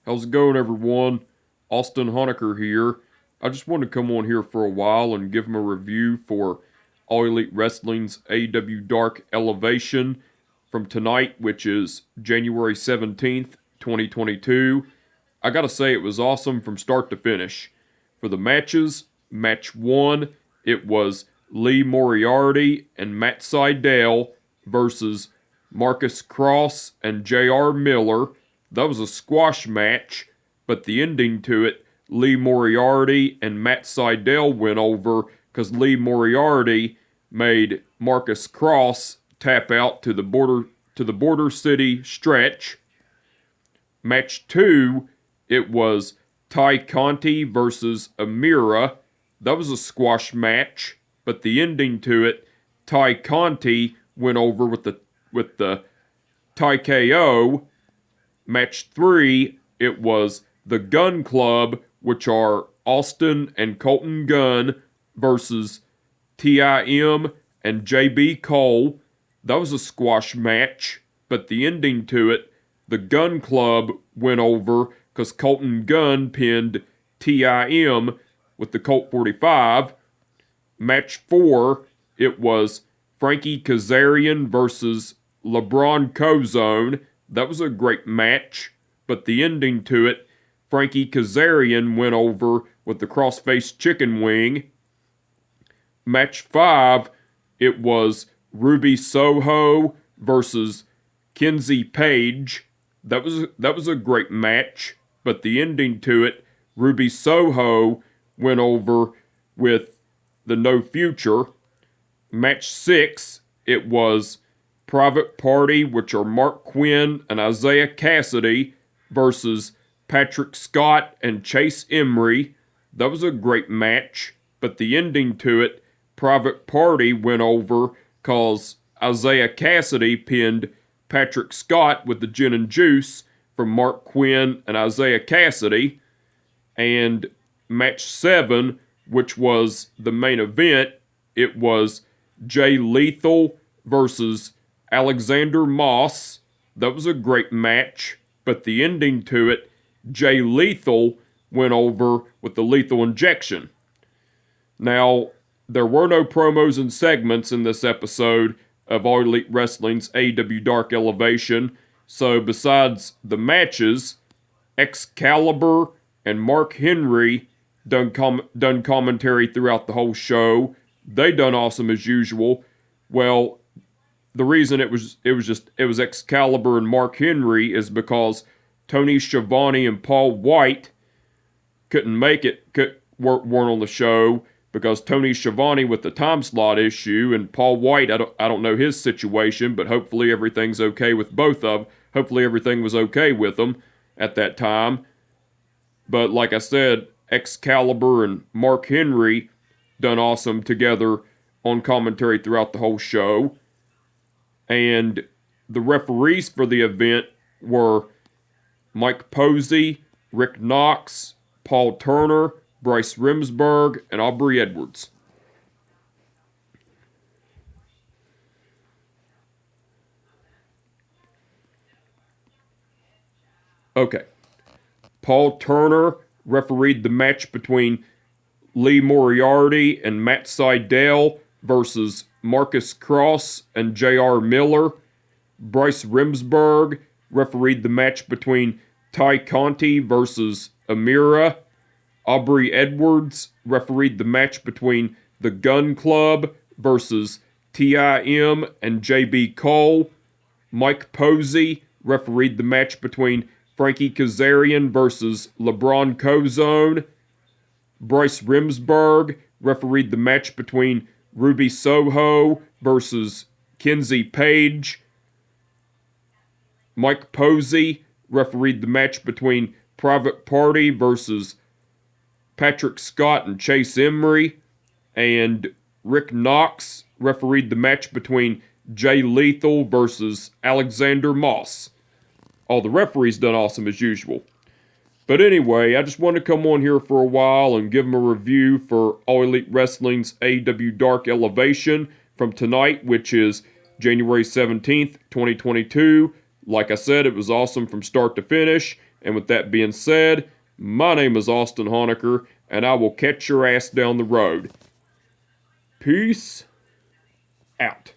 How's it going, everyone? Austin Honecker here. I just wanted to come on here for a while and give him a review for All Elite Wrestling's AEW Dark Elevation from tonight, which is January 17th, 2022. I gotta say, it was awesome from start to finish. For the matches, match 1, it was Lee Moriarty and Matt Seidel versus Marcus Cross and J.R. Miller. That was a squash match, but the ending to it, Lee Moriarty and Matt Seidel went over because Lee Moriarty made Marcus Cross tap out to the border city stretch. Match 2, it was Ty Conti versus Amira. That was a squash match, but the ending to it, Ty Conti went over with the Ty KO. Match 3, it was the Gun Club, which are Austin and Colton Gunn versus TIM and JB Cole. That was a squash match, but the ending to it, the Gun Club went over because Colton Gunn pinned TIM with the Colt 45. Match 4, it was Frankie Kazarian versus LeBron Cozone. That was a great match, but the ending to it, Frankie Kazarian went over with the crossface chicken wing. Match 5, it was Ruby Soho versus Kenzie Page. That was a great match, but the ending to it, Ruby Soho went over with the No Future. Match 6, it was Private Party, which are Mark Quinn and Isaiah Cassidy versus Patrick Scott and Chase Emery. That was a great match, but the ending to it, Private Party went over because Isaiah Cassidy pinned Patrick Scott with the gin and juice from Mark Quinn and Isaiah Cassidy. And match 7, which was the main event, it was Jay Lethal versus Alexander Moss. That was a great match, but the ending to it, Jay Lethal went over with the lethal injection. Now, there were no promos and segments in this episode of All Elite Wrestling's AEW Dark Elevation, so besides the matches, Excalibur and Mark Henry done commentary throughout the whole show. They done awesome as usual. Well, the reason it was Excalibur and Mark Henry is because Tony Schiavone and Paul White couldn't make it, weren't on the show because Tony Schiavone with the time slot issue, and Paul White, I don't know his situation, but hopefully everything's okay with both of them. Hopefully everything was okay with them at that time. But like I said, Excalibur and Mark Henry done awesome together on commentary throughout the whole show. And the referees for the event were Mike Posey, Rick Knox, Paul Turner, Bryce Remsburg, and Aubrey Edwards. Okay. Paul Turner refereed the match between Lee Moriarty and Matt Seidel versus Marcus Cross and J.R. Miller. Bryce Remsburg refereed the match between Ty Conti versus Amira. Aubrey Edwards refereed the match between the Gun Club versus TIM and JB Cole. Mike Posey refereed the match between Frankie Kazarian versus LeBron Cozone. Bryce Remsburg refereed the match between Ruby Soho versus Kenzie Page. Mike Posey refereed the match between Private Party versus Patrick Scott and Chase Emery. And Rick Knox refereed the match between Jay Lethal versus Alexander Moss. All the referees done awesome as usual. But anyway, I just wanted to come on here for a while and give them a review for All Elite Wrestling's AEW Dark Elevation from tonight, which is January 17th, 2022, Like I said, it was awesome from start to finish. And with that being said, my name is Austin Honecker, and I will catch your ass down the road. Peace out.